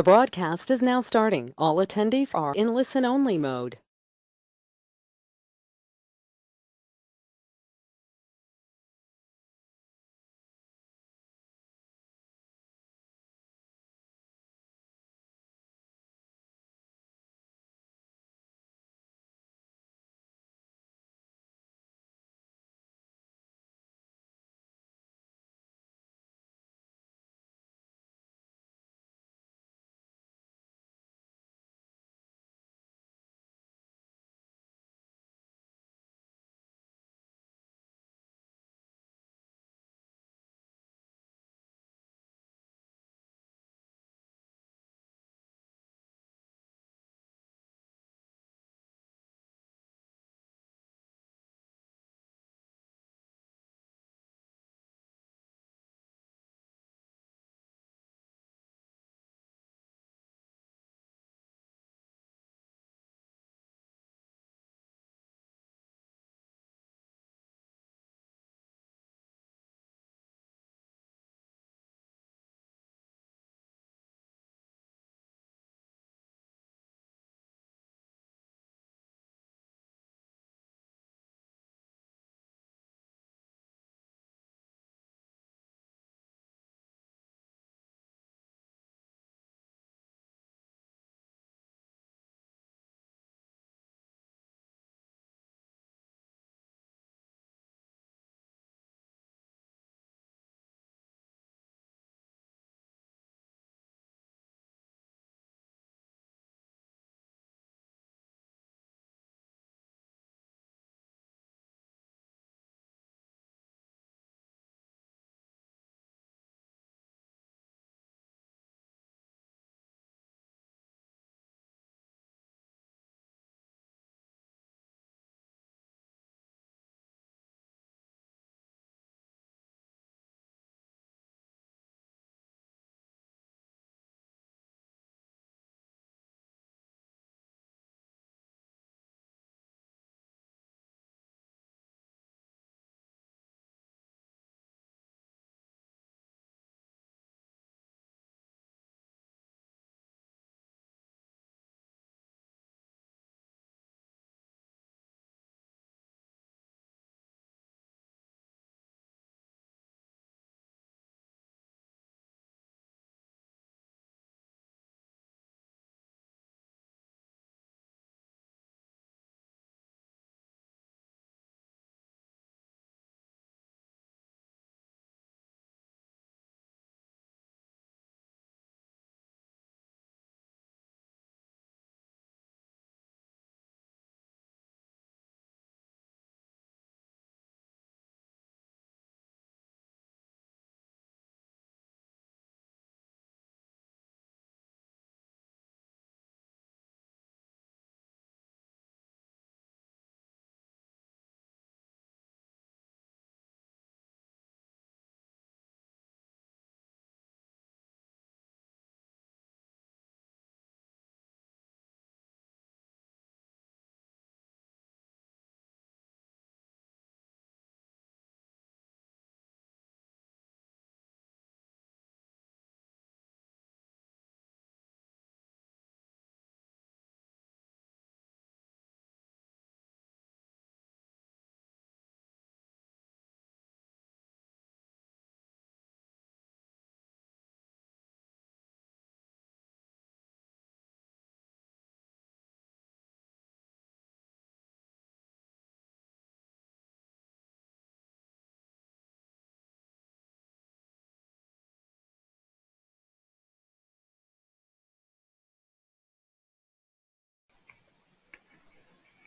The broadcast is now starting. All attendees are in listen-only mode.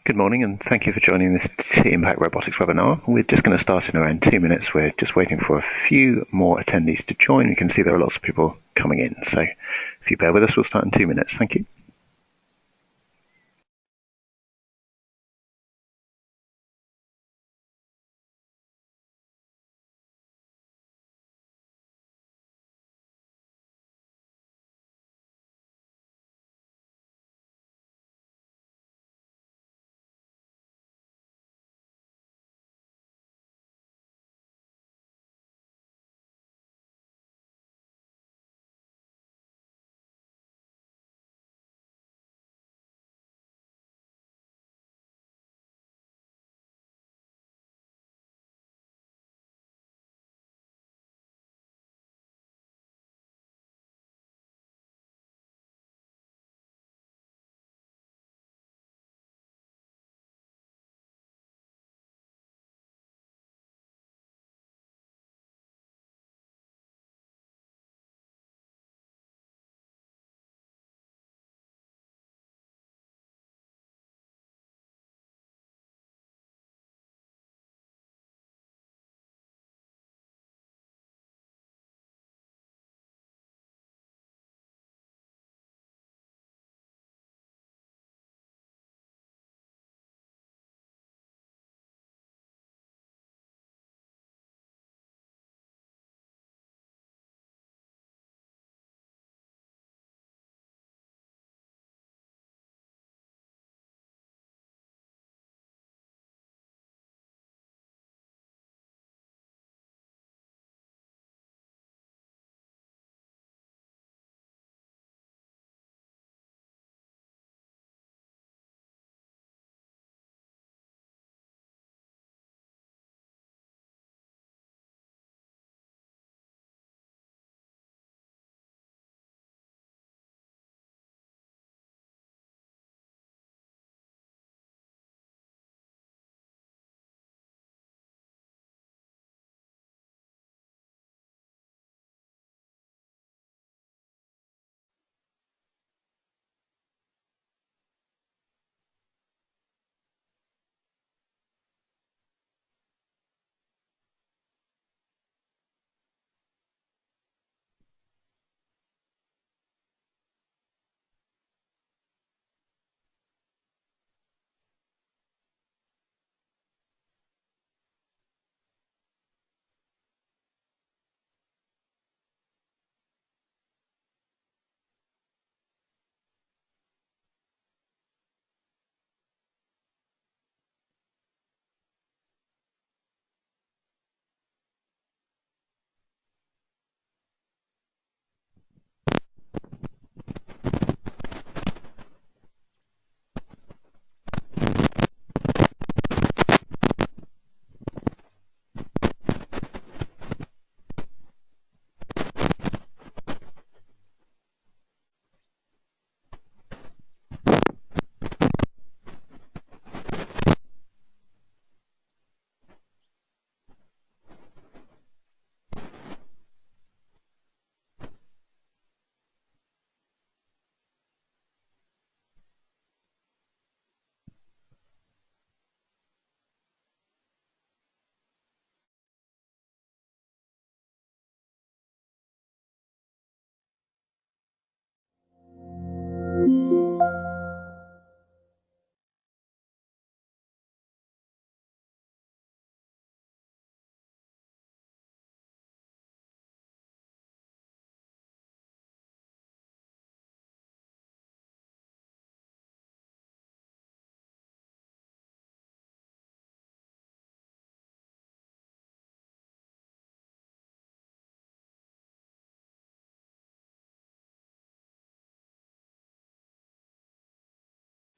Good morning, and thank you for joining this TImpact Robotics webinar. We're just going to start in around 2 minutes. We're just waiting for a few more attendees to join. You can see there are lots of people coming in. So if you bear with us, we'll start in 2 minutes. Thank you.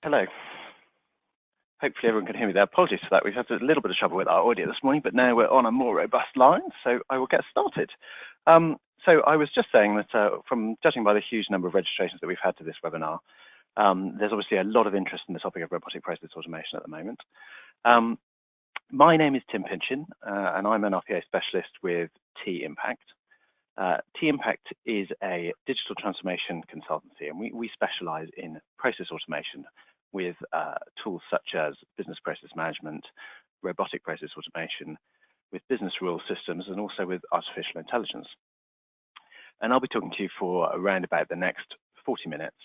Hello. Hopefully everyone can hear me there. Apologies for that. We've had a little bit of trouble with our audio this morning, but now we're on a more robust line, so I will get started. So I was just saying that from judging by the huge number of registrations that we've had to this webinar, there's obviously a lot of interest in the topic of robotic process automation at the moment. My name is Tim Pinchin, and I'm an RPA specialist with TImpact. TImpact is a digital transformation consultancy, and we specialize in process automation with tools such as business process management, robotic process automation, with business rule systems, and also with artificial intelligence. And I'll be talking to you for around about the next 40 minutes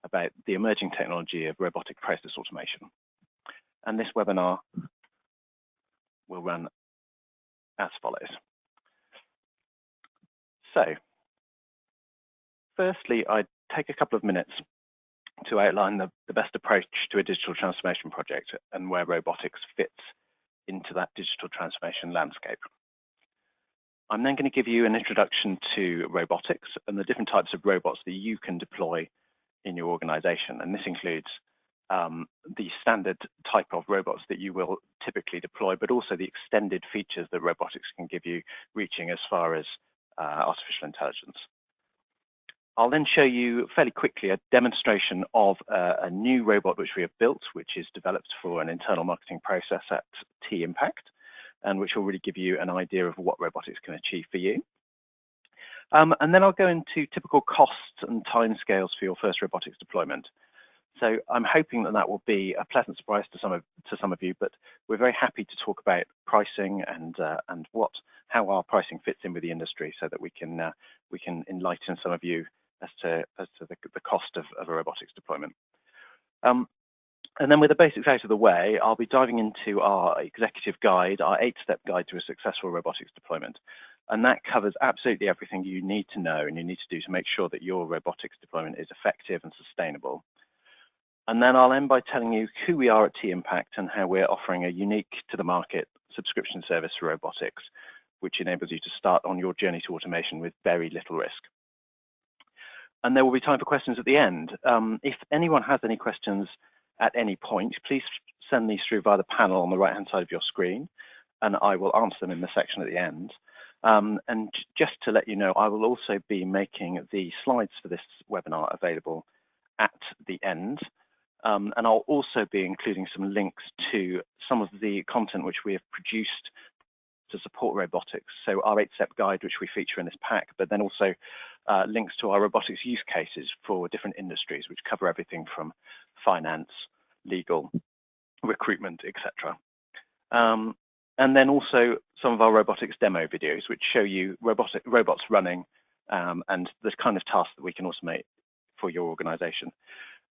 about the emerging technology of robotic process automation. And this webinar will run as follows. So, firstly, I'd take a couple of minutes to outline the best approach to a digital transformation project and where robotics fits into that digital transformation landscape. I'm then going to give you an introduction to robotics and the different types of robots that you can deploy in your organization. And this includes the standard type of robots that you will typically deploy, but also the extended features that robotics can give you, reaching as far as artificial intelligence. I'll then show you fairly quickly a demonstration of a new robot which we have built, which is developed for an internal marketing process at TImpact, and which will really give you an idea of what robotics can achieve for you. And then I'll go into typical costs and timescales for your first robotics deployment. So I'm hoping that that will be a pleasant surprise to some of you, but we're very happy to talk about pricing and how our pricing fits in with the industry, so that we can enlighten some of you as to the cost of a robotics deployment. And then with the basics out of the way, I'll be diving into our executive guide, our 8-step guide to a successful robotics deployment. And that covers absolutely everything you need to know and you need to do to make sure that your robotics deployment is effective and sustainable. And then I'll end by telling you who we are at TImpact and how we're offering a unique to the market subscription service for robotics, which enables you to start on your journey to automation with very little risk. And there will be time for questions at the end. If anyone has any questions at any point, please send these through via the panel on the right-hand side of your screen, and I will answer them in the section at the end. And just to let you know, I will also be making the slides for this webinar available at the end. And I'll also be including some links to some of the content which we have produced to support robotics. So our 8-step guide, which we feature in this pack, but then also links to our robotics use cases for different industries, which cover everything from finance, legal, recruitment, etc. And then also some of our robotics demo videos, which show you robots running and the kind of tasks that we can automate for your organization.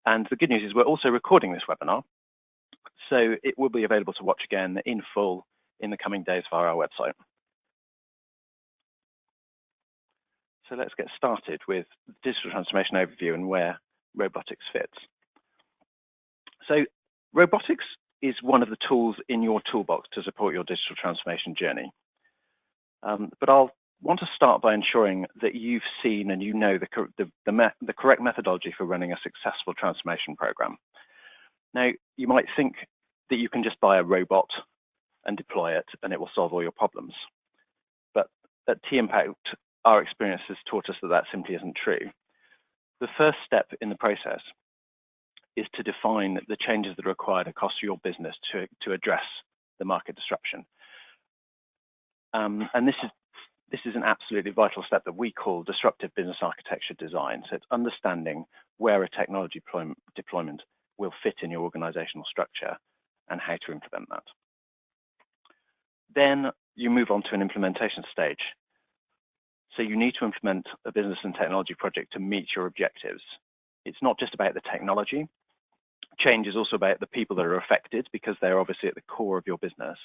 And the good news is we're also recording this webinar, so it will be available to watch again in full in the coming days via our website. So let's get started with the digital transformation overview and where robotics fits. So robotics is one of the tools in your toolbox to support your digital transformation journey. But I'll want to start by ensuring that you've seen and you know the correct methodology for running a successful transformation program. Now, you might think that you can just buy a robot and deploy it and it will solve all your problems. But at TImpact, our experience has taught us that that simply isn't true. The first step in the process is to define the changes that are required across your business to address the market disruption. And this is an absolutely vital step that we call disruptive business architecture design. So it's understanding where a technology deployment will fit in your organizational structure and how to implement that. Then you move on to an implementation stage. So you need to implement a business and technology project to meet your objectives. It's not just about the technology. Change is also about the people that are affected, because they're obviously at the core of your business.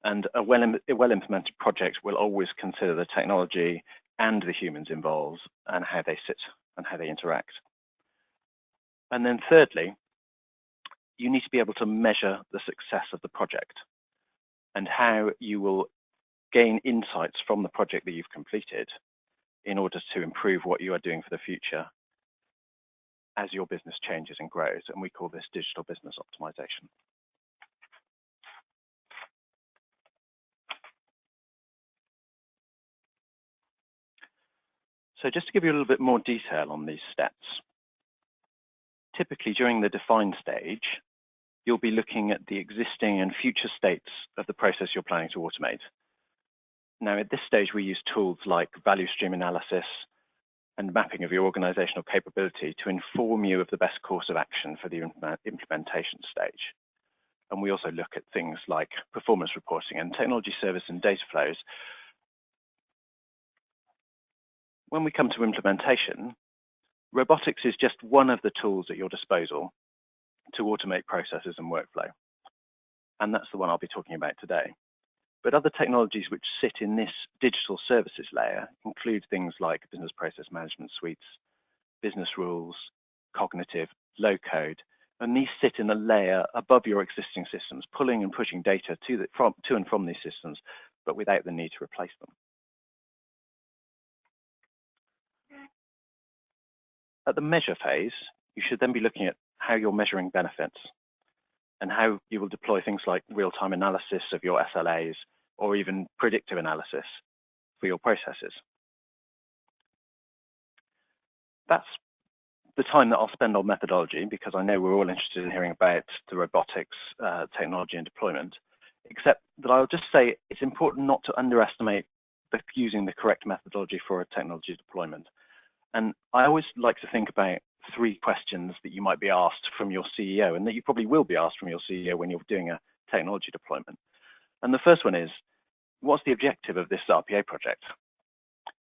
And a well-implemented project will always consider the technology and the humans involved and how they sit and how they interact. And then thirdly, you need to be able to measure the success of the project and how you will gain insights from the project that you've completed in order to improve what you are doing for the future. as your business changes and grows, and we call this digital business optimization. So just to give you a little bit more detail on these steps, typically during the define stage, you'll be looking at the existing and future states of the process you're planning to automate. Now, at this stage, we use tools like value stream analysis and mapping of your organizational capability to inform you of the best course of action for the implementation stage. And we also look at things like performance reporting and technology service and data flows. When we come to implementation, robotics is just one of the tools at your disposal to automate processes and workflow. And that's the one I'll be talking about today. But other technologies which sit in this digital services layer include things like business process management suites, business rules, cognitive, low code, and these sit in a layer above your existing systems, pulling and pushing data to and from these systems, but without the need to replace them. At the measure phase, you should then be looking at how you're measuring benefits and how you will deploy things like real-time analysis of your SLAs or even predictive analysis for your processes. That's the time that I'll spend on methodology, because I know we're all interested in hearing about the robotics technology and deployment, except that I'll just say it's important not to underestimate using the correct methodology for a technology deployment. And I always like to think about 3 questions that you might be asked from your CEO, and that you probably will be asked from your CEO when you're doing a technology deployment. And the first one is, what's the objective of this RPA project?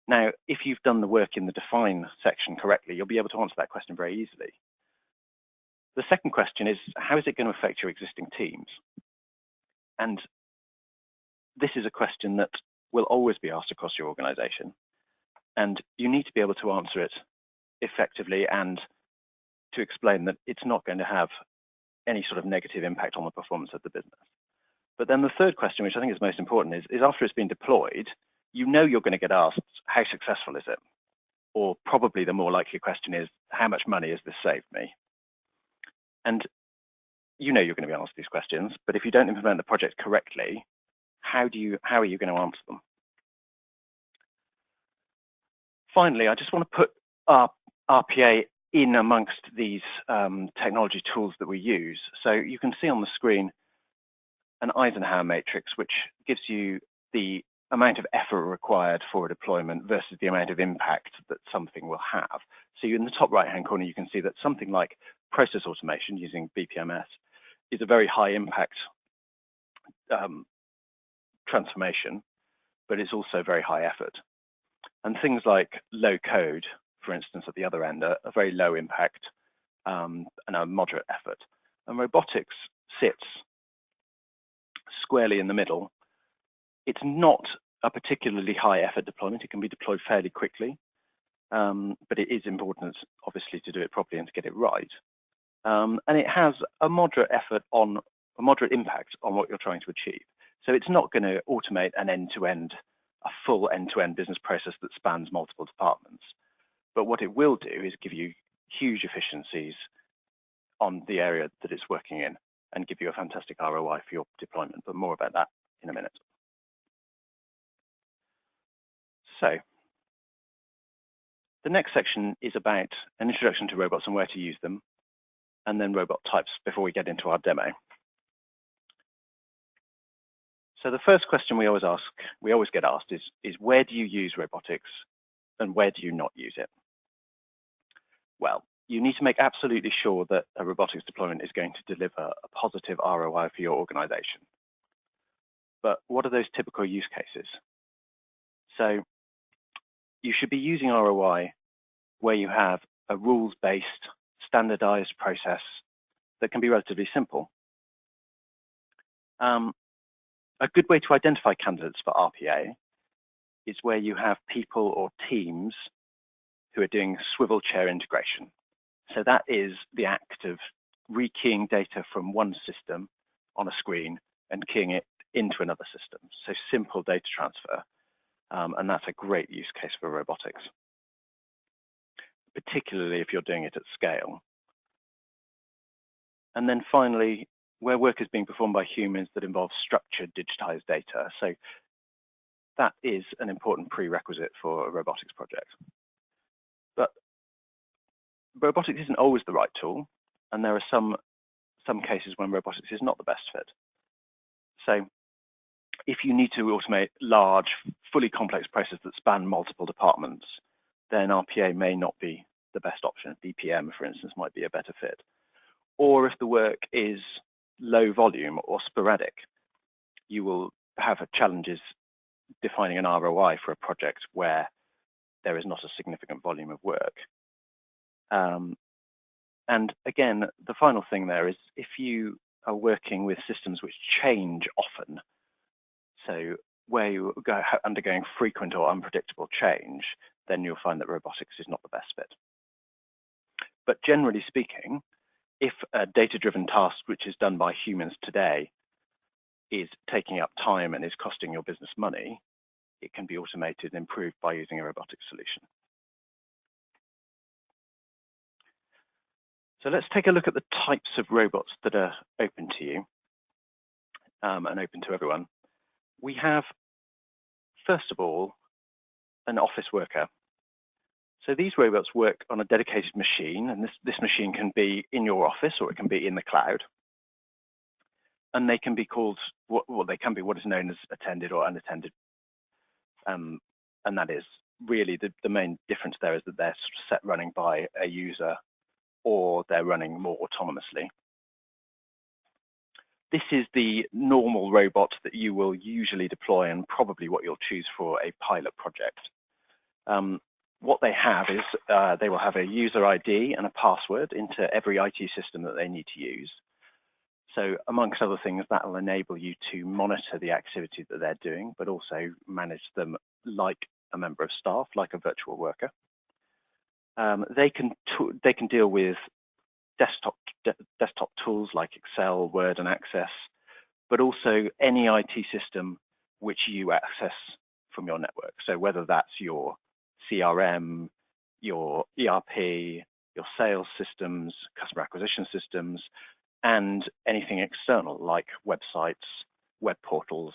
Now, if you've done the work in the define section correctly, you'll be able to answer that question very easily. The second question is, how is it going to affect your existing teams? And this is a question that will always be asked across your organization. And you need to be able to answer it effectively and to explain that it's not going to have any sort of negative impact on the performance of the business. But then the third question, which I think is most important, is after it's been deployed, you know you're going to get asked, how successful is it? Or probably the more likely question is, how much money has this saved me? And you know you're going to be asked these questions, but if you don't implement the project correctly, how are you going to answer them? Finally, I just want to put RPA in amongst these technology tools that we use. So you can see on the screen an Eisenhower matrix, which gives you the amount of effort required for a deployment versus the amount of impact that something will have. So in the top right-hand corner, you can see that something like process automation using BPMS is a very high impact transformation, but it's also very high effort. And things like low code, for instance, at the other end, are very low impact and a moderate effort. And robotics sits squarely in the middle. It's not a particularly high effort deployment. It can be deployed fairly quickly, but it is important, obviously, to do it properly and to get it right. And it has a moderate impact on what you're trying to achieve. So it's not going to automate a full end-to-end business process that spans multiple departments. But what it will do is give you huge efficiencies on the area that it's working in and give you a fantastic ROI for your deployment, but more about that in a minute. So the next section is about an introduction to robots and where to use them, and then robot types before we get into our demo. So the first question we always get asked is where do you use robotics and where do you not use it? Well, you need to make absolutely sure that a robotics deployment is going to deliver a positive ROI for your organization. But what are those typical use cases? So you should be using ROI where you have a rules-based, standardized process that can be relatively simple. A good way to identify candidates for RPA is where you have people or teams who are doing swivel chair integration. So that is the act of rekeying data from one system on a screen and keying it into another system. So simple data transfer, and that's a great use case for robotics. particularly if you're doing it at scale. And then finally, where work is being performed by humans that involves structured digitized data. So that is an important prerequisite for a robotics project. But robotics isn't always the right tool, and there are some cases when robotics is not the best fit. So if you need to automate large, fully complex processes that span multiple departments, then RPA may not be the best option. BPM, for instance, might be a better fit. Or if the work is low volume or sporadic, you will have challenges defining an ROI for a project where there is not a significant volume of work. And again, the final thing there is if you are working with systems which change often, so where you are undergoing frequent or unpredictable change, then you'll find that robotics is not the best fit. But generally speaking, if a data-driven task which is done by humans today is taking up time and is costing your business money, it can be automated and improved by using a robotics solution. So let's take a look at the types of robots that are open to you and open to everyone. We have, first of all, an office worker. So these robots work on a dedicated machine, and this machine can be in your office or it can be in the cloud. And they can be called, they can be what is known as attended or unattended. And that is really the main difference there is that they're set running by a user or they're running more autonomously. This is the normal robot that you will usually deploy and probably what you'll choose for a pilot project. What they have is they will have a user ID and a password into every IT system that they need to use. So amongst other things, that will enable you to monitor the activity that they're doing, but also manage them like a member of staff, like a virtual worker. They can deal with desktop tools like Excel, Word, and Access, but also any IT system which you access from your network. So whether that's your CRM, your ERP, your sales systems, customer acquisition systems, and anything external like websites, web portals,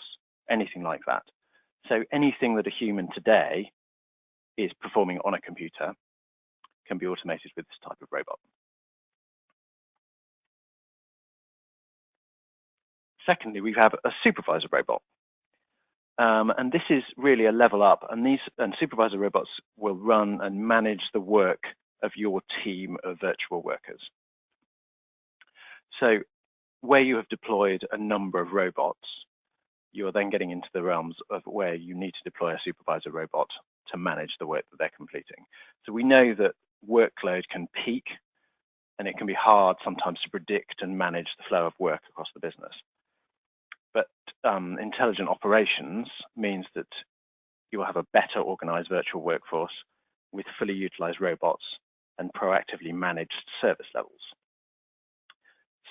anything like that. So anything that a human today is performing on a computer can be automated with this type of robot. Secondly, we have a supervisor robot. And this is really a level up, and supervisor robots will run and manage the work of your team of virtual workers. So where you have deployed a number of robots, you're then getting into the realms of where you need to deploy a supervisor robot to manage the work that they're completing. So we know that workload can peak, and it can be hard sometimes to predict and manage the flow of work across the business. But intelligent operations means that you will have a better organized virtual workforce with fully utilized robots and proactively managed service levels.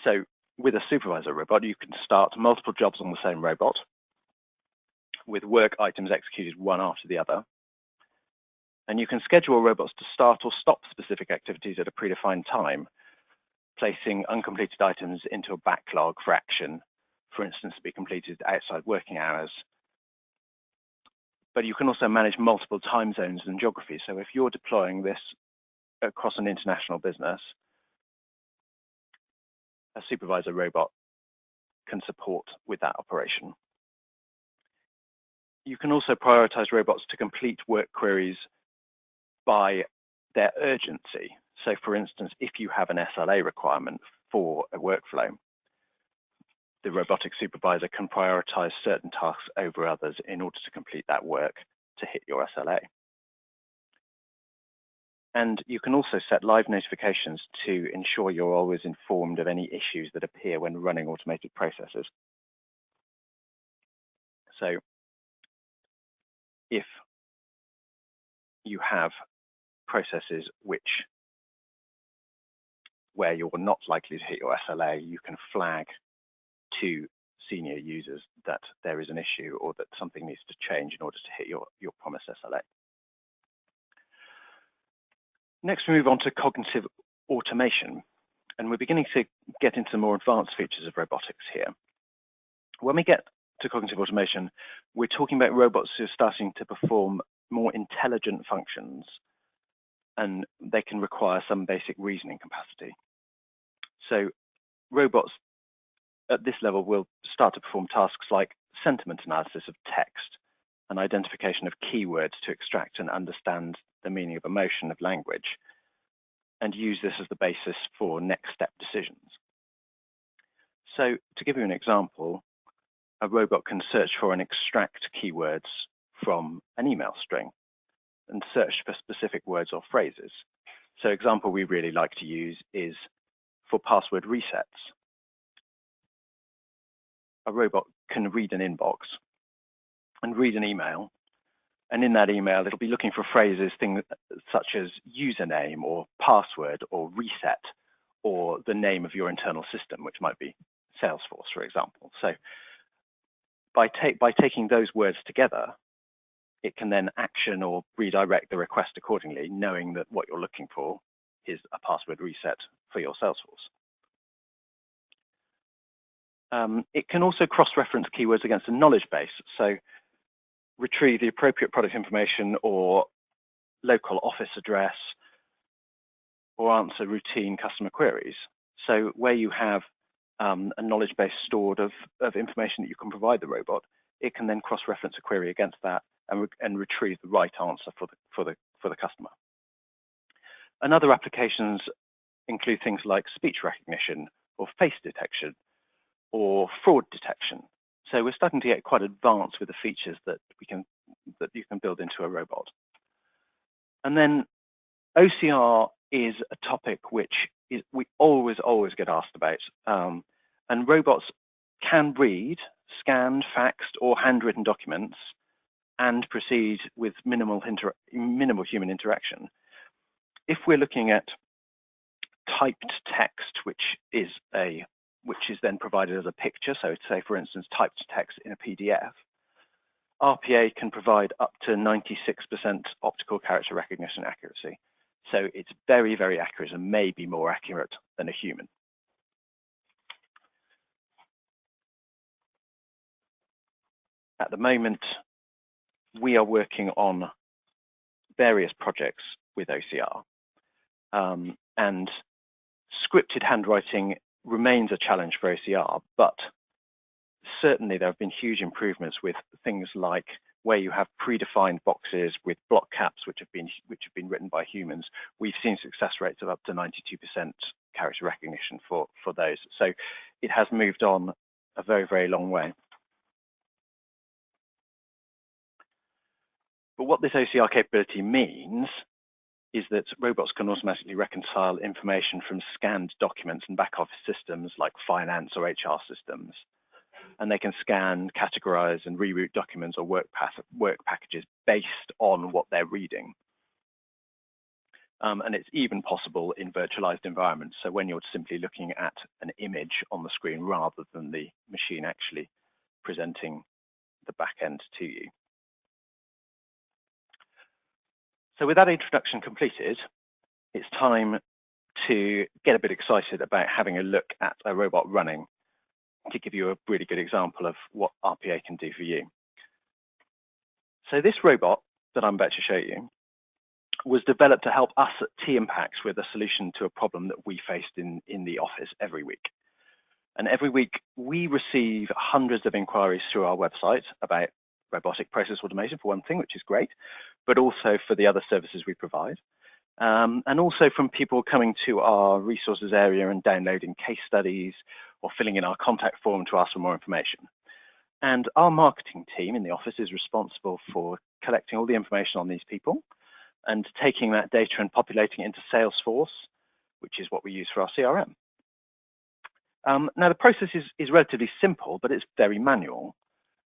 So with a supervisor robot, you can start multiple jobs on the same robot with work items executed one after the other. And you can schedule robots to start or stop specific activities at a predefined time, placing uncompleted items into a backlog for action, for instance, to be completed outside working hours. But you can also manage multiple time zones and geographies. So if you're deploying this across an international business, a supervisor robot can support with that operation. You can also prioritize robots to complete work queries by their urgency. So for instance, if you have an SLA requirement for a workflow, the robotic supervisor can prioritize certain tasks over others in order to complete that work to hit your SLA. And you can also set live notifications to ensure you're always informed of any issues that appear when running automated processes. So if you have processes where you're not likely to hit your SLA, you can flag to senior users that there is an issue or that something needs to change in order to hit your promised SLA. Next, we move on to cognitive automation, and we're beginning to get into more advanced features of robotics here. When we get to cognitive automation, we're talking about robots who are starting to perform more intelligent functions, and they can require some basic reasoning capacity. So robots at this level will start to perform tasks like sentiment analysis of text and identification of keywords to extract and understand the meaning of emotion of language, and use this as the basis for next step decisions. So to give you an example, a robot can search for and extract keywords from an email string and search for specific words or phrases. So example we really like to use is for password resets. A robot can read an inbox and read an email, and in that email it'll be looking for phrases, things such as username or password or reset or the name of your internal system, which might be Salesforce, for example. So by taking those words together, it can then action or redirect the request accordingly, knowing that what you're looking for is a password reset for your Salesforce. It can also cross-reference keywords against a knowledge base, so retrieve the appropriate product information or local office address, or answer routine customer queries. So where you have a knowledge base stored of information that you can provide the robot, it can then cross-reference a query against that and retrieve the right answer for the customer. And other applications include things like speech recognition or face detection or fraud detection. So we're starting to get quite advanced with the features that you can build into a robot. And then OCR is a topic which we always get asked about. And robots can read scanned, faxed, or handwritten documents and proceed with minimal human interaction. If we're looking at typed text, which is then provided as a picture, so say for instance typed text in a PDF, RPA can provide up to 96% optical character recognition accuracy. So it's very, very accurate and may be more accurate than a human. At the moment, we are working on various projects with OCR, and scripted handwriting remains a challenge for OCR, but certainly there have been huge improvements with things like where you have predefined boxes with block caps which have been written by humans. We've seen success rates of up to 92% character recognition for those. So it has moved on a very, very long way. But what this OCR capability means is that robots can automatically reconcile information from scanned documents and back office systems like finance or HR systems. And they can scan, categorize, and reroute documents or work packages based on what they're reading. And it's even possible in virtualized environments. So when you're simply looking at an image on the screen rather than the machine actually presenting the back end to you. So with that introduction completed, it's time to get a bit excited about having a look at a robot running to give you a really good example of what RPA can do for you. So this robot that I'm about to show you was developed to help us at TImpact with a solution to a problem that we faced in the office every week. And every week we receive hundreds of inquiries through our website about robotic process automation for one thing, which is great, but also for the other services we provide. And also from people coming to our resources area and downloading case studies or filling in our contact form to ask for more information. And our marketing team in the office is responsible for collecting all the information on these people and taking that data and populating it into Salesforce, which is what we use for our CRM. Now the process is relatively simple, but it's very manual.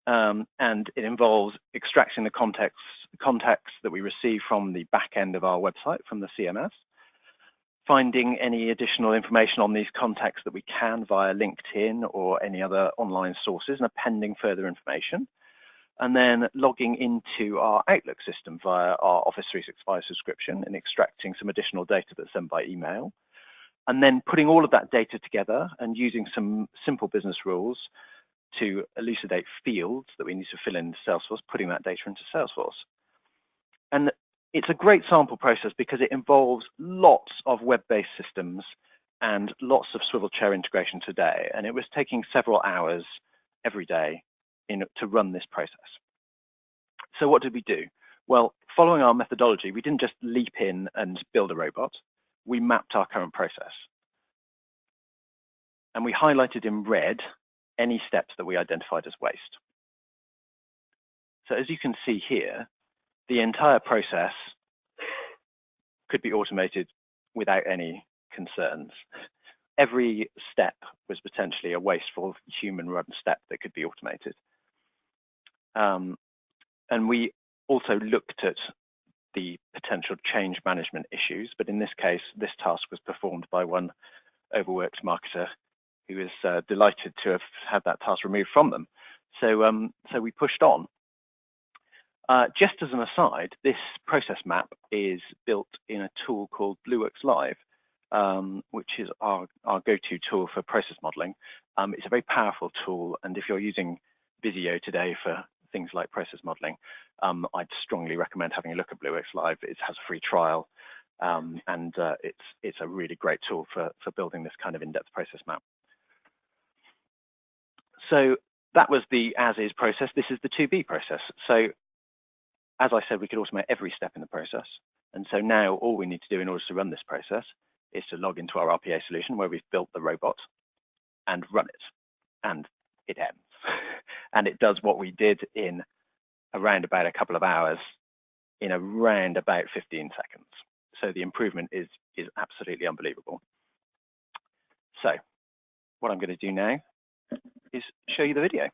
And it involves extracting the contacts that we receive from the back end of our website, from the CMS, finding any additional information on these contacts that we can via LinkedIn or any other online sources, and appending further information, and then logging into our Outlook system via our Office 365 subscription and extracting some additional data that's sent by email, and then putting all of that data together and using some simple business rules to elucidate fields that we need to fill in Salesforce, putting that data into Salesforce. And it's a great sample process because it involves lots of web-based systems and lots of swivel chair integration today. And it was taking several hours every day to run this process. So what did we do? Well, following our methodology, we didn't just leap in and build a robot. We mapped our current process. And we highlighted in red any steps that we identified as waste. So as you can see here, the entire process could be automated without any concerns. Every step was potentially a wasteful human-run step that could be automated. And we also looked at the potential change management issues, but in this case, this task was performed by one overworked marketer who is delighted to have had that task removed from them. So we pushed on. Just as an aside, this process map is built in a tool called BlueWorks Live, which is our go-to tool for process modeling. It's a very powerful tool, and if you're using Visio today for things like process modeling, I'd strongly recommend having a look at BlueWorks Live. It has a free trial, and it's a really great tool for building this kind of in-depth process map. So that was the as-is process. This is the to-be process. So as I said, we could automate every step in the process. And so now all we need to do in order to run this process is to log into our RPA solution where we've built the robot and run it. And it ends. And it does what we did in around about a couple of hours in around about 15 seconds. So the improvement is absolutely unbelievable. So what I'm going to do now is show you the video.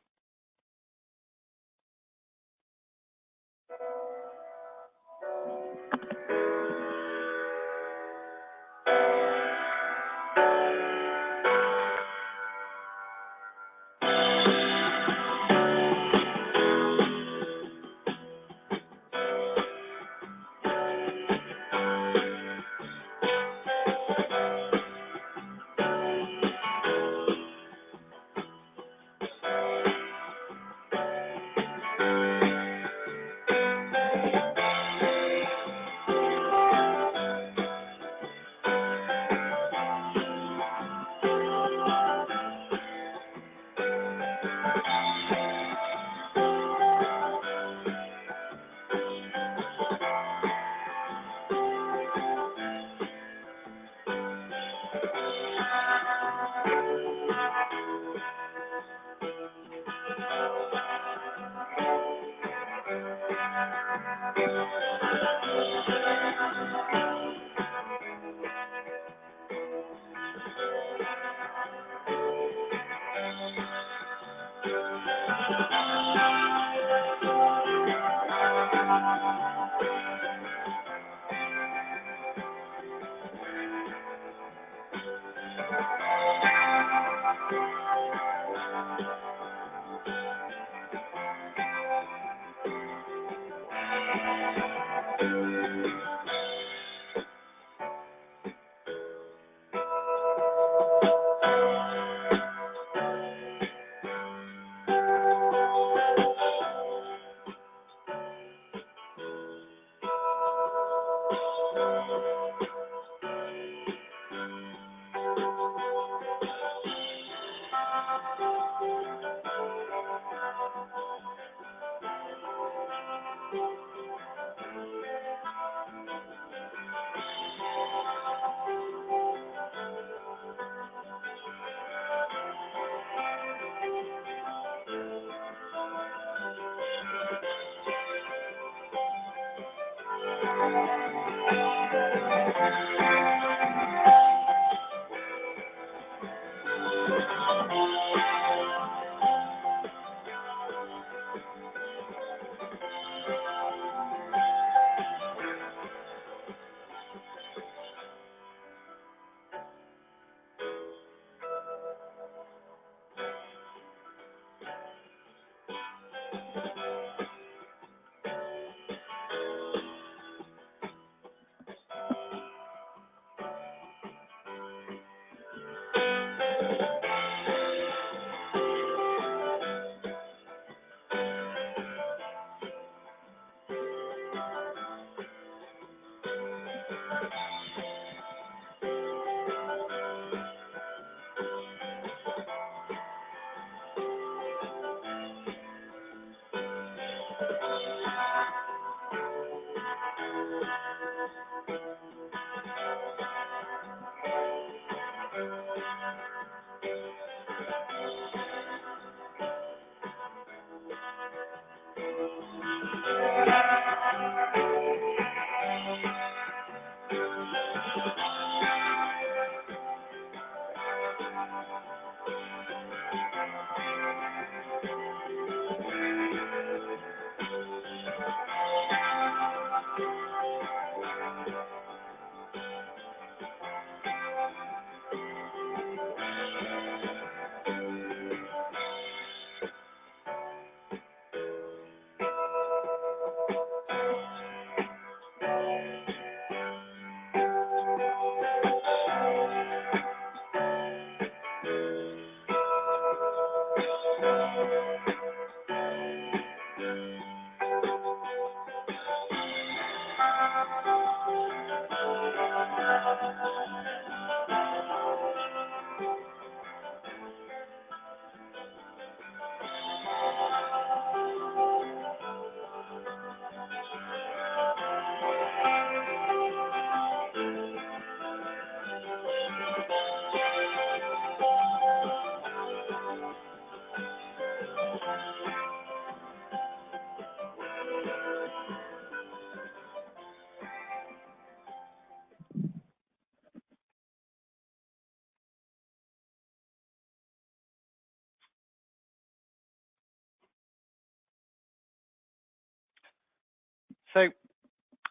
So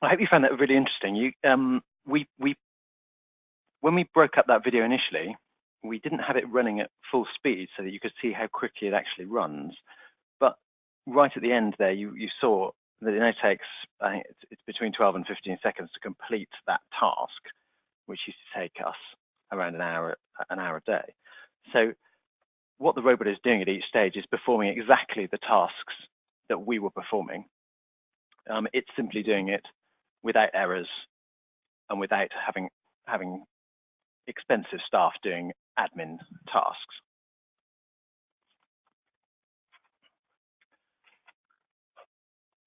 I hope you found that really interesting. When we broke up that video initially, we didn't have it running at full speed so that you could see how quickly it actually runs. But right at the end there, you saw that it now takes, I think it's between 12 and 15 seconds to complete that task, which used to take us around an hour a day. So what the robot is doing at each stage is performing exactly the tasks that we were performing. It's simply doing it without errors and without having expensive staff doing admin tasks.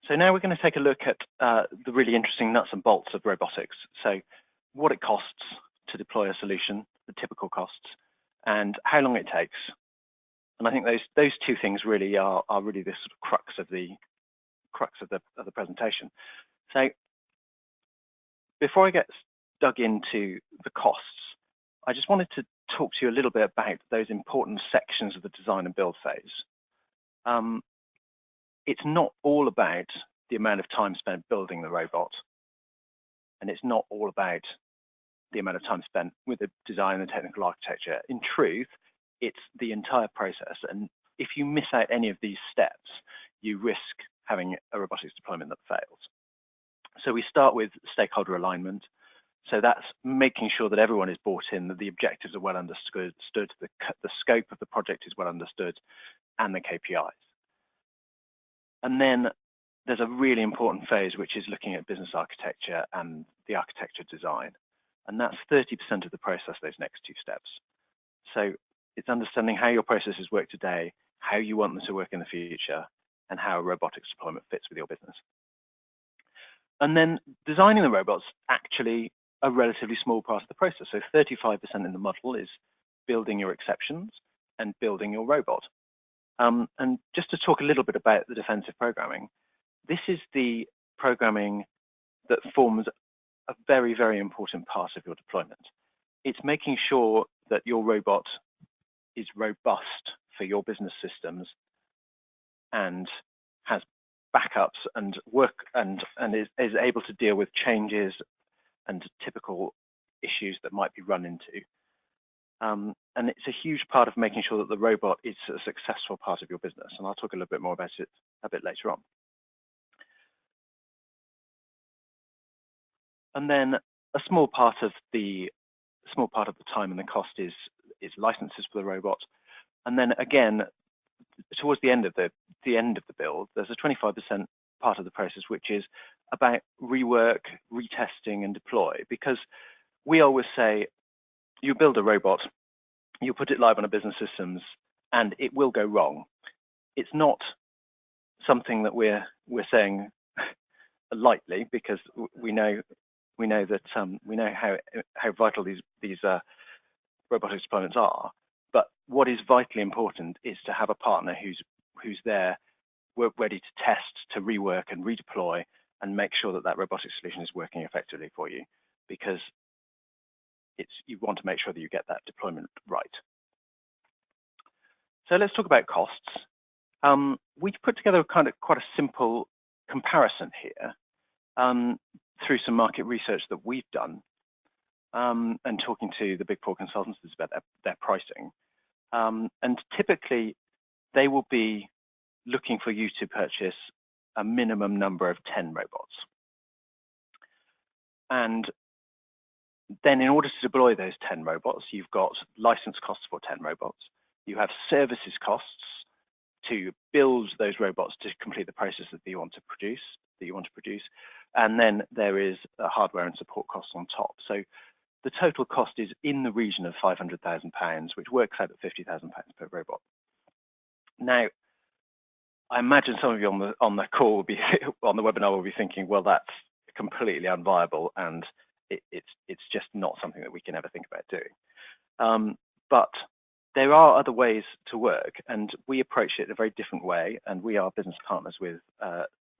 So now we're going to take a look at the really interesting nuts and bolts of robotics. So what it costs to deploy a solution, the typical costs, and how long it takes. And I think those two things really are really the sort of crux of the presentation. So before I get dug into the costs, I just wanted to talk to you a little bit about those important sections of the design and build phase. It's not all about the amount of time spent building the robot, and it's not all about the amount of time spent with the design and the technical architecture. In truth, it's the entire process, and if you miss out any of these steps, you risk having a robotics deployment that fails. So we start with stakeholder alignment. So that's making sure that everyone is bought in, that the objectives are well understood, the scope of the project is well understood, and the KPIs. And then there's a really important phase, which is looking at business architecture and the architecture design. And that's 30% of the process, those next two steps. So it's understanding how your processes work today, how you want them to work in the future, and how a robotics deployment fits with your business. And then designing the robots actually a relatively small part of the process. So 35% in the model is building your exceptions and building your robot. And just to talk a little bit about the defensive programming, this is the programming that forms a very, very important part of your deployment. It's making sure that your robot is robust for your business systems and has backups and is able to deal with changes and typical issues that might be run into. And it's a huge part of making sure that the robot is a successful part of your business. And I'll talk a little bit more about it a bit later on. And then a small part of the time and the cost is licenses for the robot. And then again, towards the end of the build, there's a 25% part of the process which is about rework, retesting, and deploy. Because we always say, you build a robot, you put it live on a business systems, and it will go wrong. It's not something that we're saying lightly, because we know how vital these robotics deployments are. But what is vitally important is to have a partner who's there, ready to test, to rework and redeploy, and make sure that that robotic solution is working effectively for you, because you want to make sure that you get that deployment right. So let's talk about costs. We put together quite a simple comparison here through some market research that we've done and talking to the big four consultancies about their pricing. And typically, they will be looking for you to purchase a minimum number of 10 robots. And then in order to deploy those 10 robots, you've got license costs for 10 robots. You have services costs to build those robots to complete the process that you want to produce. And then there is a hardware and support costs on top. So the total cost is in the region of £500,000, which works out at £50,000 per robot. Now, I imagine some of you on the call will be on the webinar will be thinking, well, that's completely unviable, and it's just not something that we can ever think about doing. But there are other ways to work, and we approach it in a very different way. And we are business partners with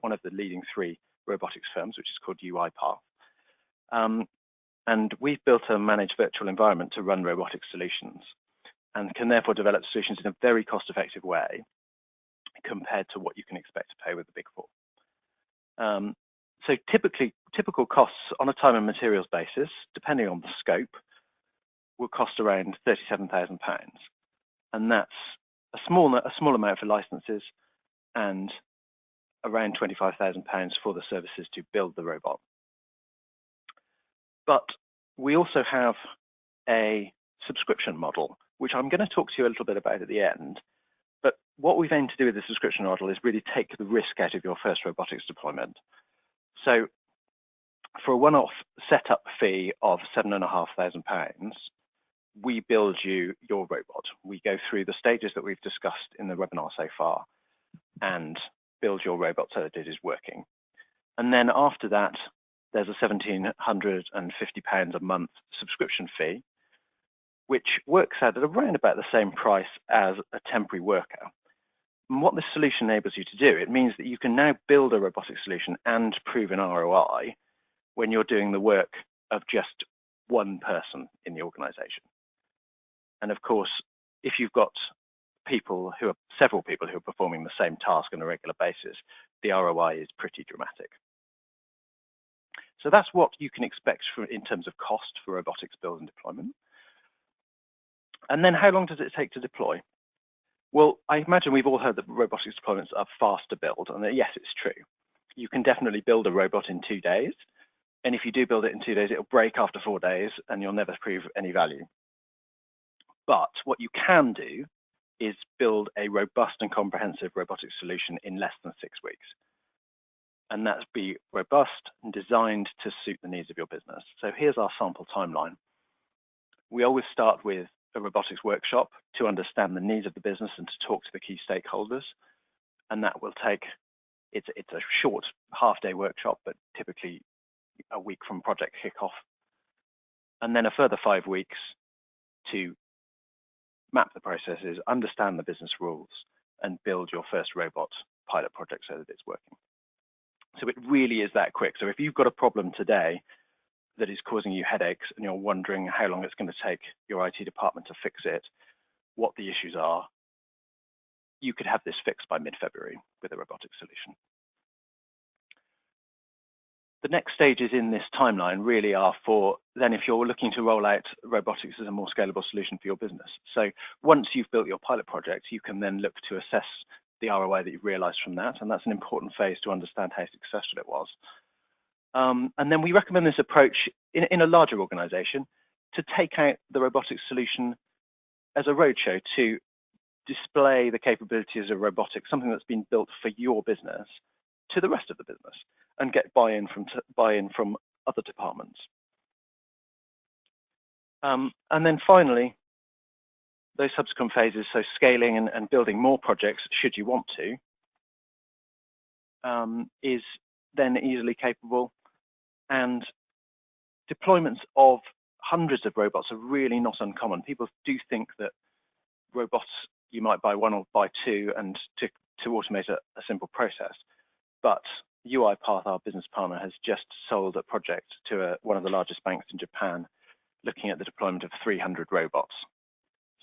one of the leading 3 robotics firms, which is called TImpact. And we've built a managed virtual environment to run robotic solutions, and can therefore develop solutions in a very cost-effective way compared to what you can expect to pay with the big 4. So typical costs on a time and materials basis, depending on the scope, will cost around £37,000. And that's a small amount for licenses and around £25,000 for the services to build the robot. But we also have a subscription model, which I'm going to talk to you a little bit about at the end. But what we've aimed to do with the subscription model is really take the risk out of your first robotics deployment. So for a one-off setup fee of £7,500, we build you your robot. We go through the stages that we've discussed in the webinar so far and build your robot so that it is working. And then after that, there's a £1,750 a month subscription fee, which works out at around about the same price as a temporary worker. And what this solution enables you to do, it means that you can now build a robotic solution and prove an ROI when you're doing the work of just one person in the organization. And of course, if you've got several people who are performing the same task on a regular basis, the ROI is pretty dramatic. So that's what you can expect in terms of cost for robotics build and deployment. And then how long does it take to deploy? Well, I imagine we've all heard that robotics deployments are fast to build, and yes, it's true. You can definitely build a robot in 2 days, and if you do build it in 2 days, it'll break after 4 days, and you'll never prove any value. But what you can do is build a robust and comprehensive robotics solution in less than 6 weeks. And that's be robust and designed to suit the needs of your business. So here's our sample timeline. We always start with a robotics workshop to understand the needs of the business and to talk to the key stakeholders. And that will take, it's a short half-day workshop, but typically a week from project kickoff. And then a further 5 weeks to map the processes, understand the business rules, and build your first robot pilot project so that it's working. So it really is that quick. So if you've got a problem today that is causing you headaches and you're wondering how long it's going to take your IT department to fix it, what the issues are, you could have this fixed by mid-February with a robotic solution. The next stages in this timeline really are for then if you're looking to roll out robotics as a more scalable solution for your business. So once you've built your pilot project, you can then look to assess the ROI that you've realized from that. And that's an important phase to understand how successful it was. And then we recommend this approach in a larger organization to take out the robotics solution as a roadshow to display the capabilities of robotics, something that's been built for your business, to the rest of the business and get buy-in from other departments. And then finally, those subsequent phases, so scaling and building more projects should you want to, is then easily capable. And deployments of hundreds of robots are really not uncommon. People do think that robots, you might buy one or buy two and to automate a simple process. But UiPath, our business partner, has just sold a project to one of the largest banks in Japan, looking at the deployment of 300 robots.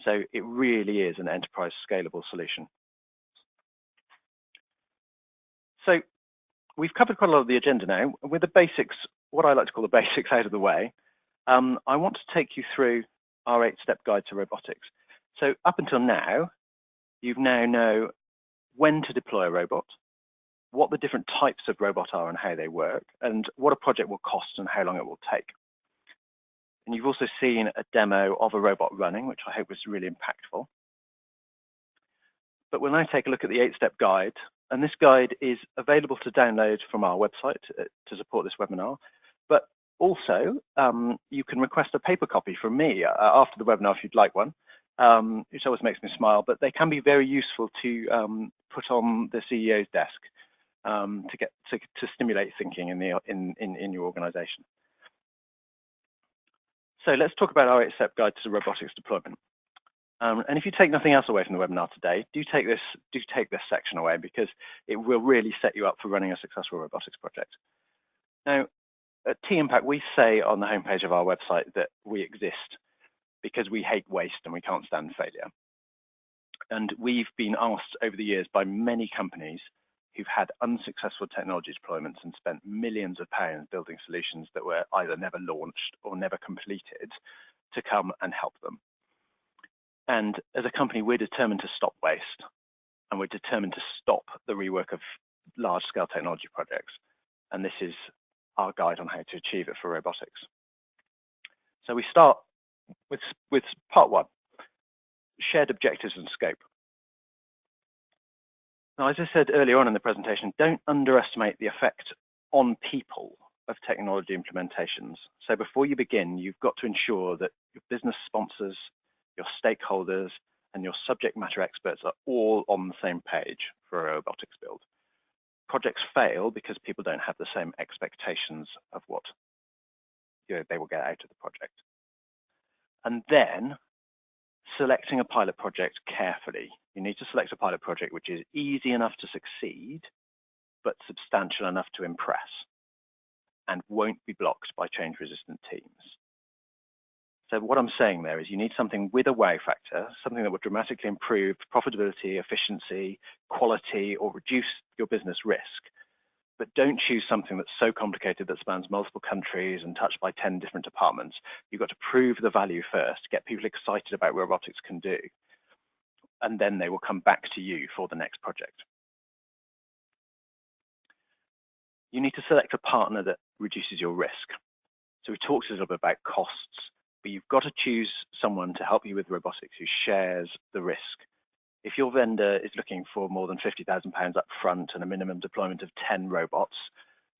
So it really is an enterprise scalable solution. So we've covered quite a lot of the agenda now. With the basics, what I like to call the basics out of the way, I want to take you through our 8-step guide to robotics. So up until now, you now know when to deploy a robot, what the different types of robot are and how they work, and what a project will cost and how long it will take. And you've also seen a demo of a robot running, which I hope was really impactful. But we'll now take a look at the 8-step guide, and this guide is available to download from our website to support this webinar. But also, you can request a paper copy from me after the webinar if you'd like one, which always makes me smile, but they can be very useful to put on the CEO's desk to stimulate thinking in your organization. So let's talk about our 8-step guide to robotics deployment. And if you take nothing else away from the webinar today, do take this section away, because it will really set you up for running a successful robotics project. Now, at TImpact, we say on the homepage of our website that we exist because we hate waste and we can't stand failure. And we've been asked over the years by many companies who've had unsuccessful technology deployments and spent millions of pounds building solutions that were either never launched or never completed to come and help them. And as a company, we're determined to stop waste, and we're determined to stop the rework of large-scale technology projects. And this is our guide on how to achieve it for robotics. So we start with part one, shared objectives and scope. Now, as I said earlier on in the presentation, don't underestimate the effect on people of technology implementations. So before you begin, you've got to ensure that your business sponsors, your stakeholders, and your subject matter experts are all on the same page for a robotics build. Projects fail because people don't have the same expectations of what they will get out of the project. And then selecting a pilot project carefully. You need to select a pilot project which is easy enough to succeed, but substantial enough to impress, and won't be blocked by change-resistant teams. So what I'm saying there is you need something with a wow factor, something that would dramatically improve profitability, efficiency, quality, or reduce your business risk. But don't choose something that's so complicated that spans multiple countries and touched by 10 different departments. You've got to prove the value first, get people excited about what robotics can do, and then they will come back to you for the next project. You need to select a partner that reduces your risk. So we talked a little bit about costs, but you've got to choose someone to help you with robotics who shares the risk. If your vendor is looking for more than £50,000 up front and a minimum deployment of 10 robots,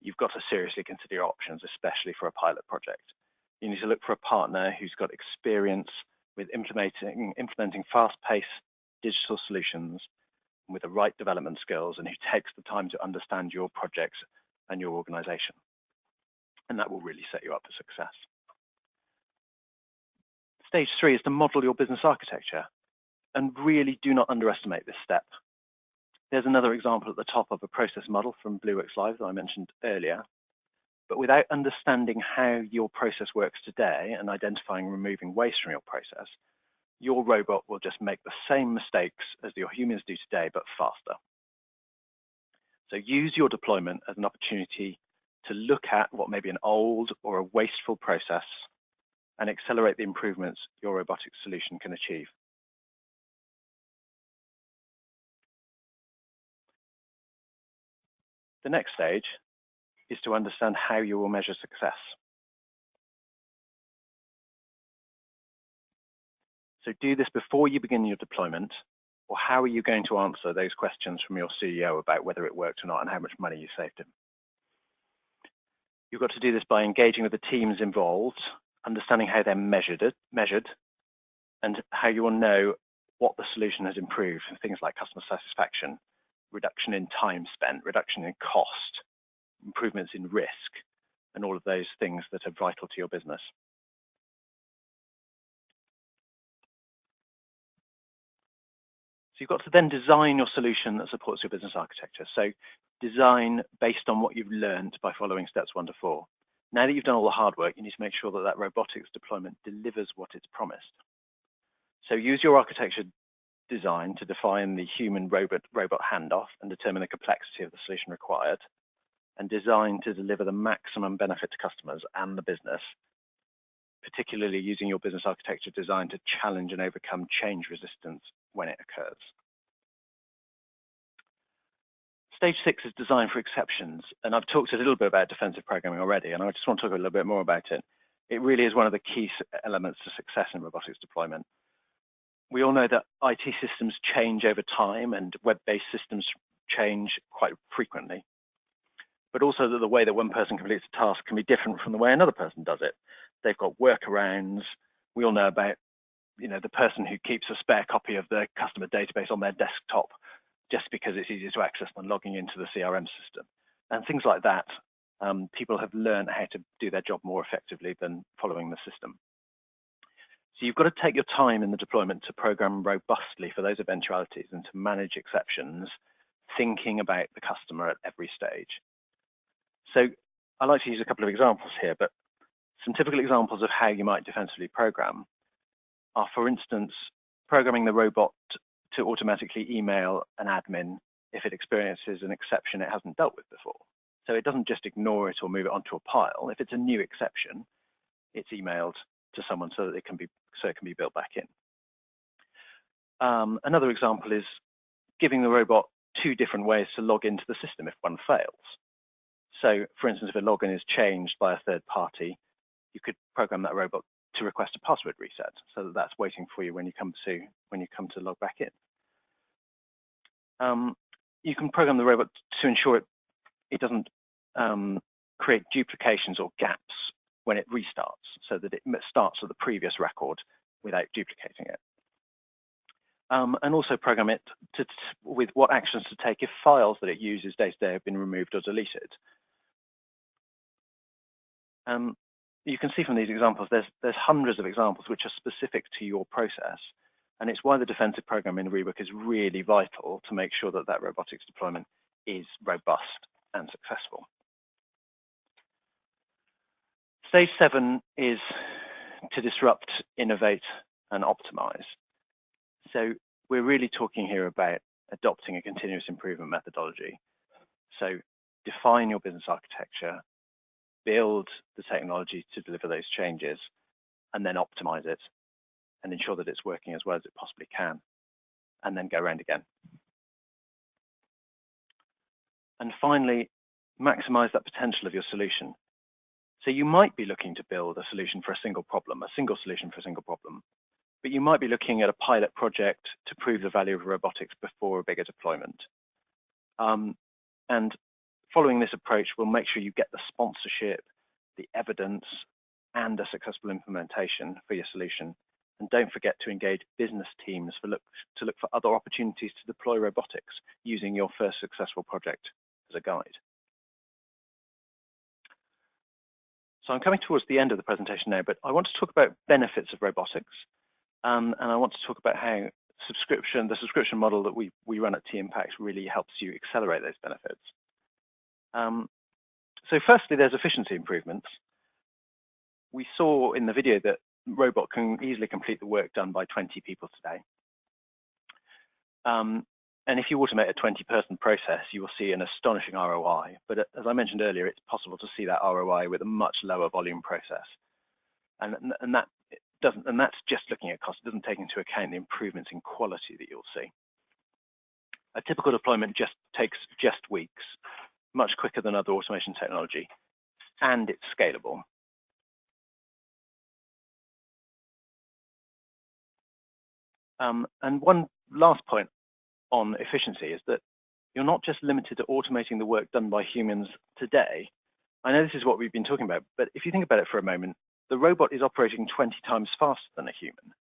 you've got to seriously consider your options, especially for a pilot project. You need to look for a partner who's got experience with implementing fast-paced digital solutions with the right development skills and who takes the time to understand your projects and your organization. And that will really set you up for success. Stage 3 is to model your business architecture. And really do not underestimate this step. There's another example at the top of a process model from BlueWorks Live that I mentioned earlier. But without understanding how your process works today and identifying and removing waste from your process, your robot will just make the same mistakes as your humans do today, but faster. So use your deployment as an opportunity to look at what may be an old or a wasteful process and accelerate the improvements your robotics solution can achieve. The next stage is to understand how you will measure success. So do this before you begin your deployment, or how are you going to answer those questions from your CEO about whether it worked or not and how much money you saved him? You've got to do this by engaging with the teams involved, understanding how they're measured, and how you will know what the solution has improved, things like customer satisfaction, reduction in time spent, reduction in cost, improvements in risk, and all of those things that are vital to your business. So you've got to then design your solution that supports your business architecture. So design based on what you've learned by following steps 1 to 4. Now that you've done all the hard work, you need to make sure that that robotics deployment delivers what it's promised. So use your architecture design to define the human-robot handoff and determine the complexity of the solution required, and design to deliver the maximum benefit to customers and the business, particularly using your business architecture design to challenge and overcome change resistance when it occurs. Stage 6 is design for exceptions, and I've talked a little bit about defensive programming already, and I just want to talk a little bit more about it. It really is one of the key elements to success in robotics deployment. We all know that IT systems change over time and web-based systems change quite frequently, but also that the way that one person completes a task can be different from the way another person does it. They've got workarounds. We all know about, the person who keeps a spare copy of the customer database on their desktop just because it's easier to access than logging into the CRM system. And things like that, people have learned how to do their job more effectively than following the system. So you've got to take your time in the deployment to program robustly for those eventualities and to manage exceptions, thinking about the customer at every stage. So I like to use a couple of examples here, but some typical examples of how you might defensively program are, for instance, programming the robot to automatically email an admin if it experiences an exception it hasn't dealt with before. So it doesn't just ignore it or move it onto a pile. If it's a new exception, it's emailed to someone so that it can be built back in. Another example is giving the robot 2 different ways to log into the system if one fails. So, for instance, if a login is changed by a third party, you could program that robot to request a password reset, so that that's waiting for you when you come to log back in. You can program the robot to ensure it doesn't create duplications or gaps when it restarts, so that it starts at the previous record without duplicating it. And also program it with what actions to take if files that it uses day-to-day have been removed or deleted. You can see from these examples, there's hundreds of examples which are specific to your process, and it's why the defensive program in Rebook is really vital to make sure that that robotics deployment is robust and successful. Stage 7 is to disrupt, innovate, and optimize. So we're really talking here about adopting a continuous improvement methodology. So define your business architecture, build the technology to deliver those changes, and then optimize it and ensure that it's working as well as it possibly can, and then go around again. And finally, maximize that potential of your solution. So you might be looking to build a solution for a single problem, a single solution for a single problem, but you might be looking at a pilot project to prove the value of robotics before a bigger deployment. And following this approach will make sure you get the sponsorship, the evidence, and a successful implementation for your solution. And don't forget to engage business teams to look for other opportunities to deploy robotics using your first successful project as a guide. So I'm coming towards the end of the presentation now, but I want to talk about benefits of robotics. And I want to talk about how the subscription model that we run at TImpact really helps you accelerate those benefits. So firstly, there's efficiency improvements. We saw in the video that robot can easily complete the work done by 20 people today. And if you automate a 20-person process, you will see an astonishing ROI. But as I mentioned earlier, it's possible to see that ROI with a much lower volume process. And that's just looking at cost. It doesn't take into account the improvements in quality that you'll see. A typical deployment takes just weeks, much quicker than other automation technology, and it's scalable. And one last point on efficiency is that you're not just limited to automating the work done by humans today. I know this is what we've been talking about, but if you think about it for a moment, the robot is operating 20 times faster than a human.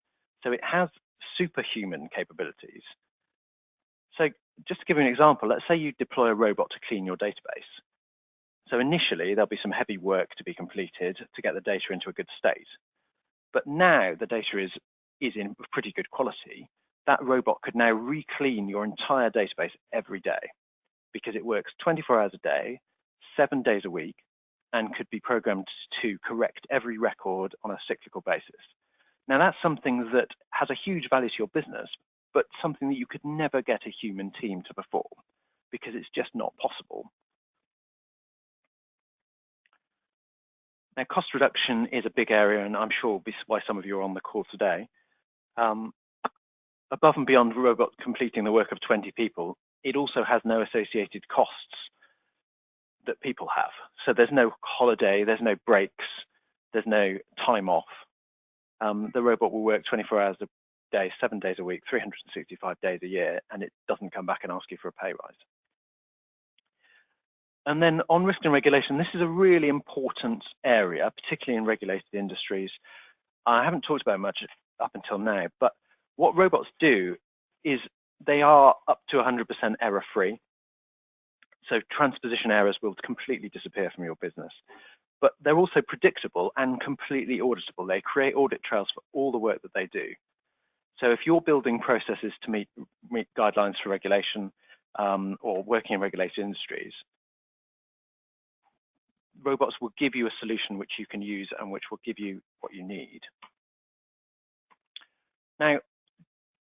So it has superhuman capabilities. So just to give you an example, let's say you deploy a robot to clean your database. So initially, there'll be some heavy work to be completed to get the data into a good state. But now the data is in pretty good quality. That robot could now re-clean your entire database every day because it works 24 hours a day, 7 days a week, and could be programmed to correct every record on a cyclical basis. Now that's something that has a huge value to your business, but something that you could never get a human team to perform because it's just not possible. Now cost reduction is a big area, and I'm sure this is why some of you are on the call today. Above and beyond the robot completing the work of 20 people, it also has no associated costs that people have. So there's no holiday, there's no breaks, there's no time off. The robot will work 24 hours a day, 7 days a week, 365 days a year, and it doesn't come back and ask you for a pay rise. And then on risk and regulation, this is a really important area, particularly in regulated industries. I haven't talked about much up until now, but what robots do is they are up to 100% error-free. So transposition errors will completely disappear from your business. But they're also predictable and completely auditable. They create audit trails for all the work that they do. So if you're building processes to meet guidelines for regulation or working in regulated industries, robots will give you a solution which you can use and which will give you what you need. Now,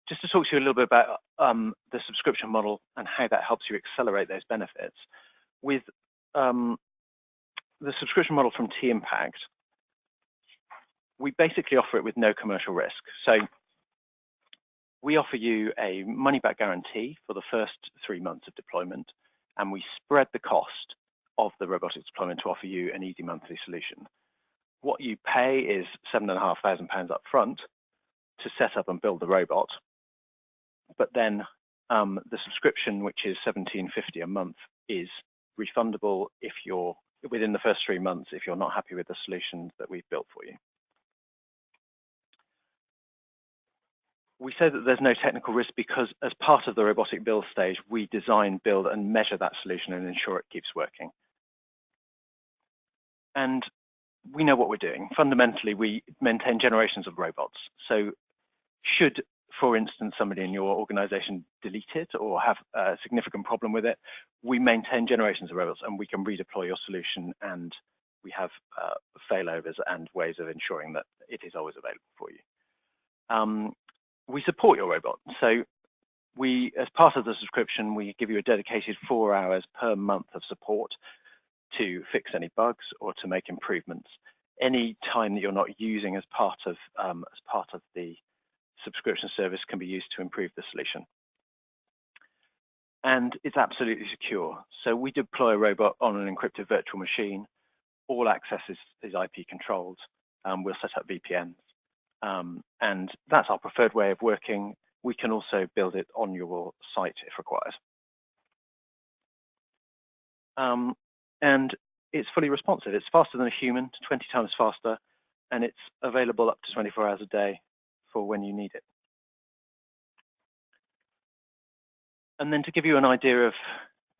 just to talk to you a little bit about the subscription model and how that helps you accelerate those benefits. With the subscription model from TImpact, we basically offer it with no commercial risk. So we offer you a money-back guarantee for the first 3 months of deployment, and we spread the cost of the robotics deployment to offer you an easy monthly solution. What you pay is £7,500 up front to set up and build the robot, but then the subscription, which is £1,750 a month, is refundable if you're within the first 3 months if you're not happy with the solutions that we've built for you. We say that there's no technical risk because as part of the robotic build stage, we design, build, and measure that solution and ensure it keeps working. And we know what we're doing. Fundamentally, we maintain generations of robots. So should, for instance, somebody in your organization delete it or have a significant problem with it, we maintain generations of robots and we can redeploy your solution, and we have failovers and ways of ensuring that it is always available for you. We support your robot. So we, as part of the subscription, we give you a dedicated 4 hours per month of support to fix any bugs or to make improvements. Any time that you're not using as part of the subscription service can be used to improve the solution. And it's absolutely secure. So we deploy a robot on an encrypted virtual machine. All access is IP controlled. We'll set up VPNs. And that's our preferred way of working. We can also build it on your site if required. And it's fully responsive. It's faster than a human, 20 times faster, and it's available up to 24 hours a day for when you need it. And then to give you an idea of,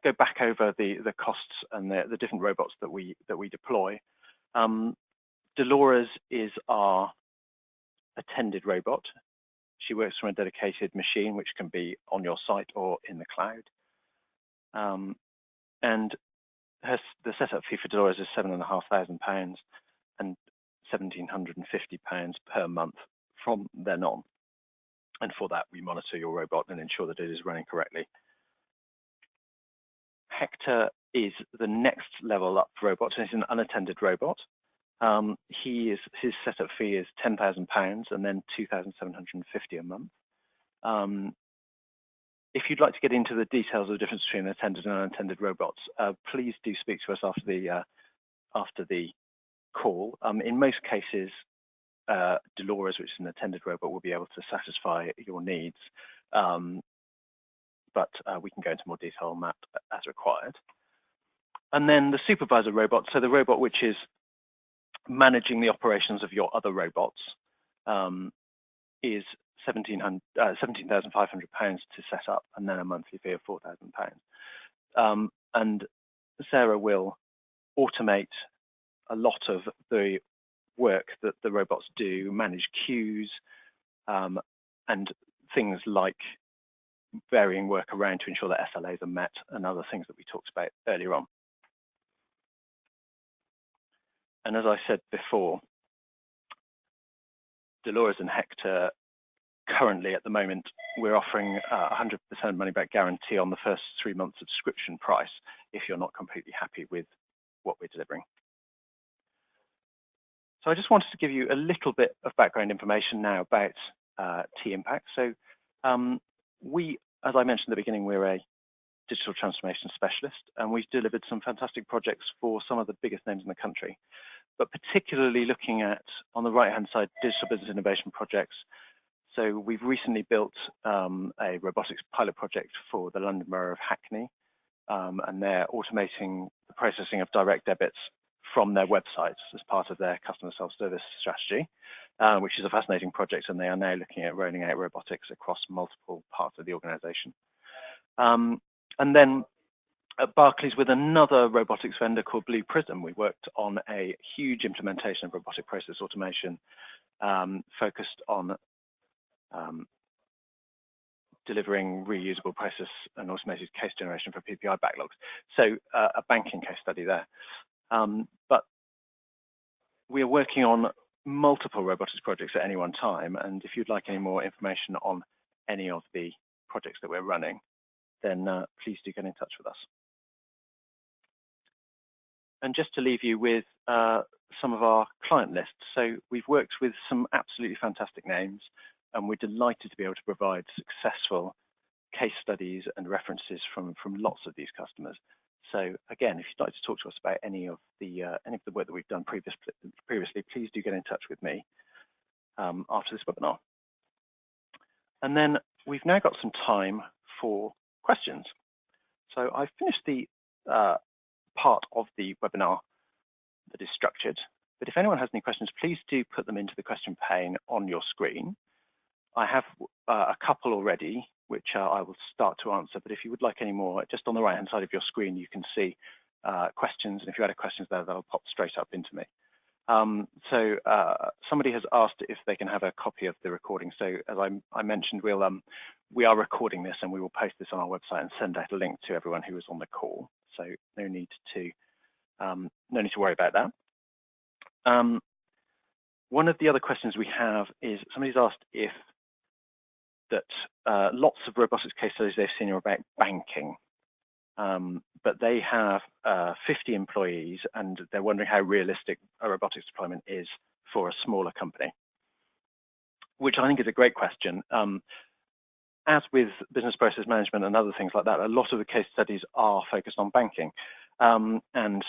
go back over the costs and the different robots that we deploy. Dolores is our attended robot. She works from a dedicated machine, which can be on your site or in the cloud. And the setup fee for Dolores is £7,500 and £1,750 per month from then on. And for that, we monitor your robot and ensure that it is running correctly. Hector is the next level up robot, and it's an unattended robot. His setup fee is £10,000 and then £2,750 a month. If you'd like to get into the details of the difference between attended and unattended robots, please do speak to us after the call. In most cases, Dolores, which is an attended robot, will be able to satisfy your needs, but we can go into more detail on that as required. And then the Supervisor robot, so the robot which is managing the operations of your other robots, is £17,500 to set up, and then a monthly fee of £4,000. And Sarah will automate a lot of the work that the robots do, manage queues, and things like varying work around to ensure that SLAs are met and other things that we talked about earlier on. And as I said before, Dolores and Hector, currently at the moment, we're offering 100% money-back guarantee on the first 3 months subscription price if you're not completely happy with what we're delivering. So I just wanted to give you a little bit of background information now about TImpact. So we, as I mentioned at the beginning, we're a digital transformation specialist, and we've delivered some fantastic projects for some of the biggest names in the country, but particularly looking at, on the right-hand side, digital business innovation projects. So we've recently built a robotics pilot project for the London Borough of Hackney, and they're automating the processing of direct debits from their websites as part of their customer self-service strategy, which is a fascinating project, and they are now looking at rolling out robotics across multiple parts of the organization. And then at Barclays, with another robotics vendor called Blue Prism, we worked on a huge implementation of robotic process automation focused on delivering reusable process and automated case generation for PPI backlogs. So a banking case study there. But we are working on multiple robotics projects at any one time, and if you'd like any more information on any of the projects that we're running, then please do get in touch with us. And just to leave you with some of our client lists. So we've worked with some absolutely fantastic names, and we're delighted to be able to provide successful case studies and references from lots of these customers. So again, if you'd like to talk to us about any of the work that we've done previously, please do get in touch with me after this webinar. And then we've now got some time for questions. So I've finished the part of the webinar that is structured, but if anyone has any questions, please do put them into the question pane on your screen. I have a couple already, which I will start to answer, but if you would like any more, just on the right-hand side of your screen, you can see questions, and if you had questions there, they'll pop straight up into me. Somebody has asked if they can have a copy of the recording. So as I mentioned, we are recording this, and we will post this on our website and send out a link to everyone who was on the call. So no need to worry about that. One of the other questions we have is somebody's asked if that lots of robotics case studies they've seen are about banking, but they have 50 employees, and they're wondering how realistic a robotics deployment is for a smaller company, which I think is a great question. As with business process management and other things like that, a lot of the case studies are focused on banking, and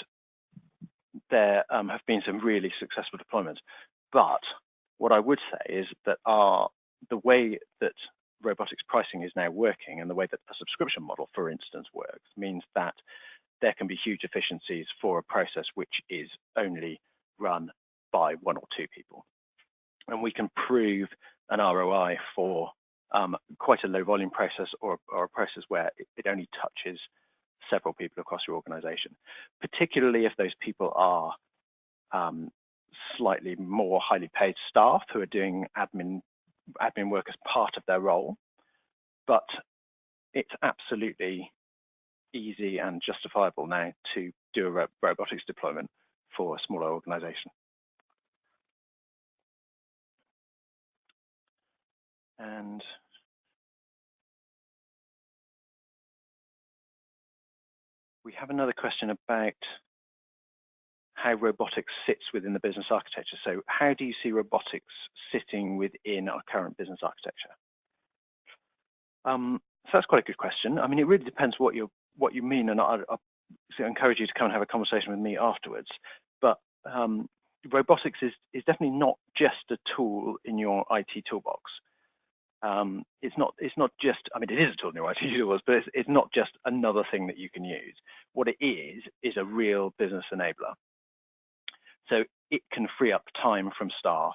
there have been some really successful deployments. But what I would say is that the way that robotics pricing is now working, and the way that a subscription model, for instance, works, means that there can be huge efficiencies for a process which is only run by 1 or 2 people. And we can prove an ROI for quite a low volume process, or a process where it only touches several people across your organization, particularly if those people are slightly more highly paid staff who are doing admin work as part of their role. But it's absolutely easy and justifiable now to do a robotics deployment for a smaller organization. And we have another question about how robotics sits within the business architecture. So how do you see robotics sitting within our current business architecture? So that's quite a good question. I mean, it really depends what you mean, and I encourage you to come and have a conversation with me afterwards. But robotics is definitely not just a tool in your IT toolbox. It's not just, I mean, it is a tool in your IT toolbox, but it's not just another thing that you can use. What it is a real business enabler. So it can free up time from staff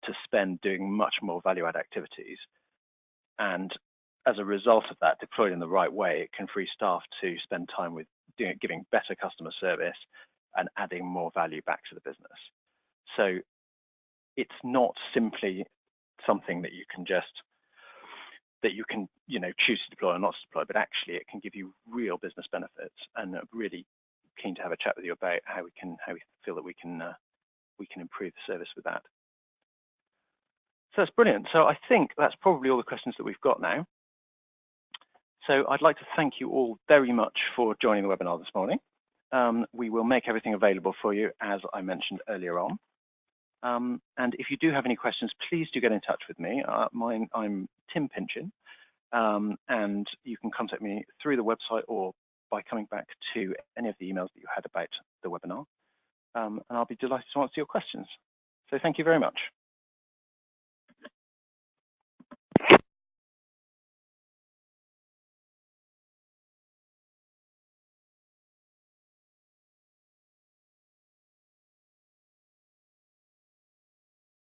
to spend doing much more value-add activities. And as a result of that, deployed in the right way, it can free staff to spend time with giving better customer service and adding more value back to the business. So it's not simply something that you can choose to deploy or not to deploy, but actually it can give you real business benefits. And I'm really keen to have a chat with you about how we feel that we can improve the service with that. So that's brilliant. So I think that's probably all the questions that we've got now. So I'd like to thank you all very much for joining the webinar this morning. We will make everything available for you, as I mentioned earlier on. And if you do have any questions, please do get in touch with me. I'm Tim Pinchin, and you can contact me through the website or by coming back to any of the emails that you had about the webinar. And I'll be delighted to answer your questions. So thank you very much.